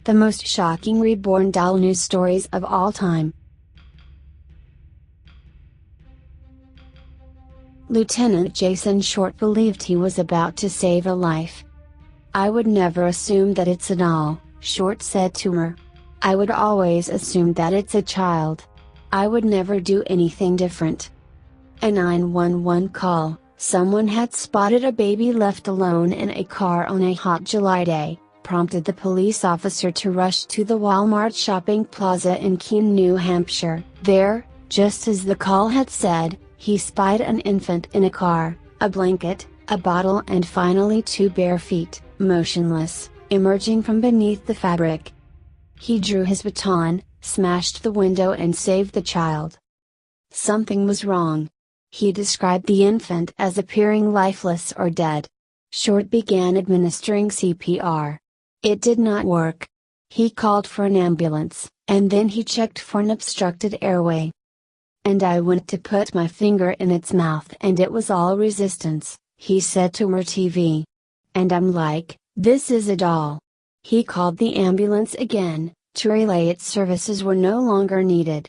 The most shocking Reborn doll news stories of all time. Lieutenant Jason Short believed he was about to save a life. "I would never assume that it's a doll," Short said to her. "I would always assume that it's a child. I would never do anything different." A 911 call: someone had spotted a baby left alone in a car on a hot July day, prompted the police officer to rush to the Walmart shopping plaza in Keene, New Hampshire. There, just as the call had said, he spied an infant in a car, a blanket, a bottle, and finally two bare feet, motionless, emerging from beneath the fabric. He drew his baton, smashed the window, and saved the child. Something was wrong. He described the infant as appearing lifeless or dead. Short began administering CPR. It did not work. He called for an ambulance, and then he checked for an obstructed airway. "And I went to put my finger in its mouth and it was all resistance," he said to MTV. "And I'm like, this is a doll." He called the ambulance again, to relay its services were no longer needed.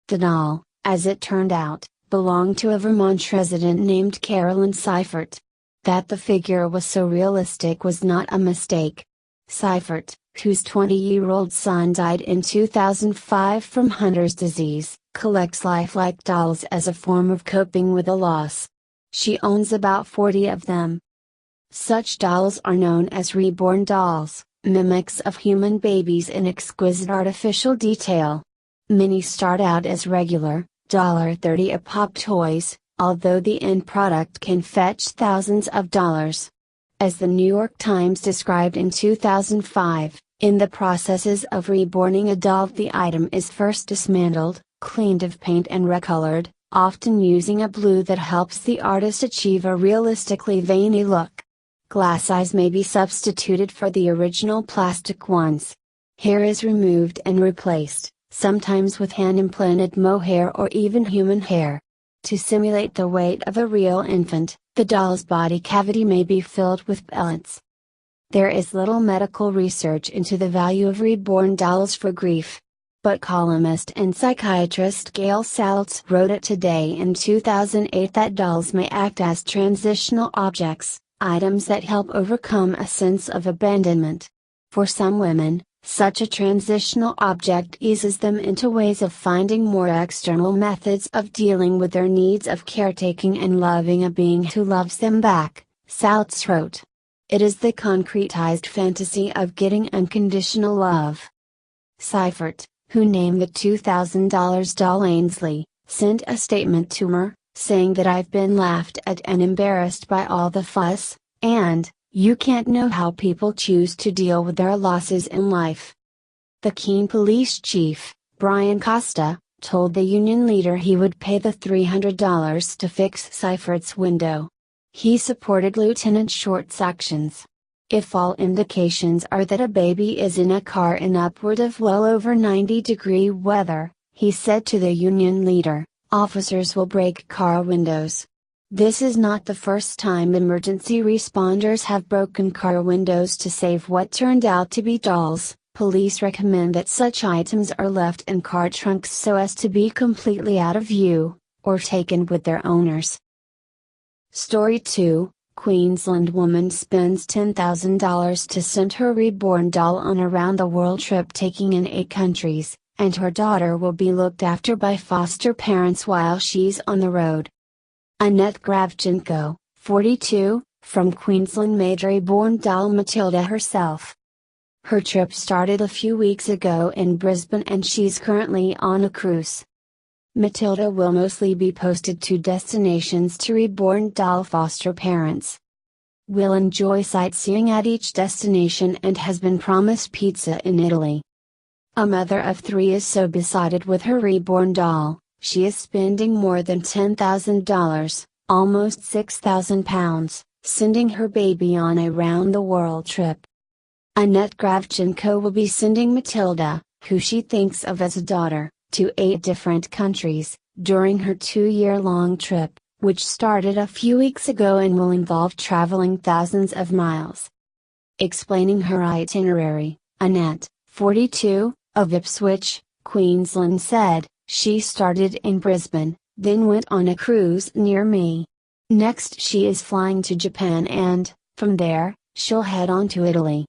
The doll, as it turned out, belonged to a Vermont resident named Carolyn Seifert. That the figure was so realistic was not a mistake. Seifert, whose 20-year-old son died in 2005 from Hunter's disease, collects lifelike dolls as a form of coping with a loss. She owns about 40 of them. Such dolls are known as reborn dolls, mimics of human babies in exquisite artificial detail. Many start out as regular, $30 a pop toys, although the end product can fetch thousands of dollars. As the New York Times described in 2005, in the processes of reborning a doll, the item is first dismantled, cleaned of paint and recolored, often using a blue that helps the artist achieve a realistically veiny look. Glass eyes may be substituted for the original plastic ones. Hair is removed and replaced, sometimes with hand-implanted mohair or even human hair. To simulate the weight of a real infant, the doll's body cavity may be filled with pellets. There is little medical research into the value of reborn dolls for grief. But columnist and psychiatrist Gail Saltz wrote it Today in 2008 that dolls may act as transitional objects, items that help overcome a sense of abandonment. For some women, such a transitional object eases them into ways of finding more external methods of dealing with their needs of caretaking and loving a being who loves them back, Saltz wrote. It is the concretized fantasy of getting unconditional love. Seifert, who named the $2,000 doll Ainsley, sent a statement to her, saying that "I've been laughed at and embarrassed by all the fuss, and, you can't know how people choose to deal with their losses in life." The Keene police chief, Brian Costa, told the union leader he would pay the $300 to fix Seifert's window. He supported Lieutenant Short's actions. "If all indications are that a baby is in a car in upward of well over 90-degree weather," he said to the union leader, "officers will break car windows. This is not the first time emergency responders have broken car windows to save what turned out to be dolls." Police recommend that such items are left in car trunks so as to be completely out of view, or taken with their owners. Story 2: Queensland woman spends $10,000 to send her reborn doll on a round-the-world trip taking in 8 countries, and her daughter will be looked after by foster parents while she's on the road. Annette Kravchenko, 42, from Queensland made reborn doll Matilda herself. Her trip started a few weeks ago in Brisbane and she's currently on a cruise. Matilda will mostly be posted to destinations to reborn doll foster parents. Will enjoy sightseeing at each destination and has been promised pizza in Italy. A mother of 3 is so besotted with her reborn doll, she is spending more than $10,000, almost £6,000, sending her baby on a round-the-world trip. Annette Kravchenko will be sending Matilda, who she thinks of as a daughter, to 8 different countries, during her 2-year-long trip, which started a few weeks ago and will involve traveling thousands of miles. Explaining her itinerary, Annette, 42, of Ipswich, Queensland said, "She started in Brisbane, then went on a cruise near me. Next she is flying to Japan and, from there, she'll head on to Italy."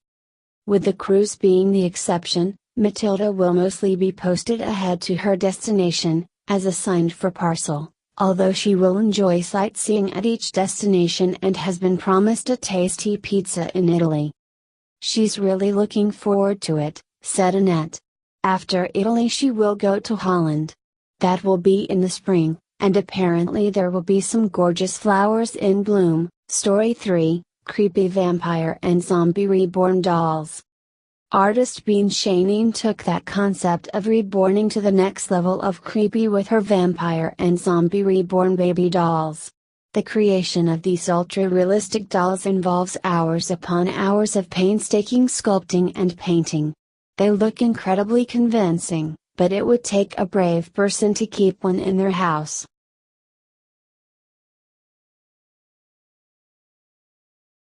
With the cruise being the exception, Matilda will mostly be posted ahead to her destination, as assigned for parcel, although she will enjoy sightseeing at each destination and has been promised a tasty pizza in Italy. "She's really looking forward to it," said Annette. After Italy she will go to Holland. That will be in the spring, and apparently there will be some gorgeous flowers in bloom. Story 3, Creepy Vampire and Zombie Reborn Dolls. Artist Bean Shaneen took that concept of reborning to the next level of creepy with her vampire and zombie reborn baby dolls. The creation of these ultra-realistic dolls involves hours upon hours of painstaking sculpting and painting. They look incredibly convincing, but it would take a brave person to keep one in their house.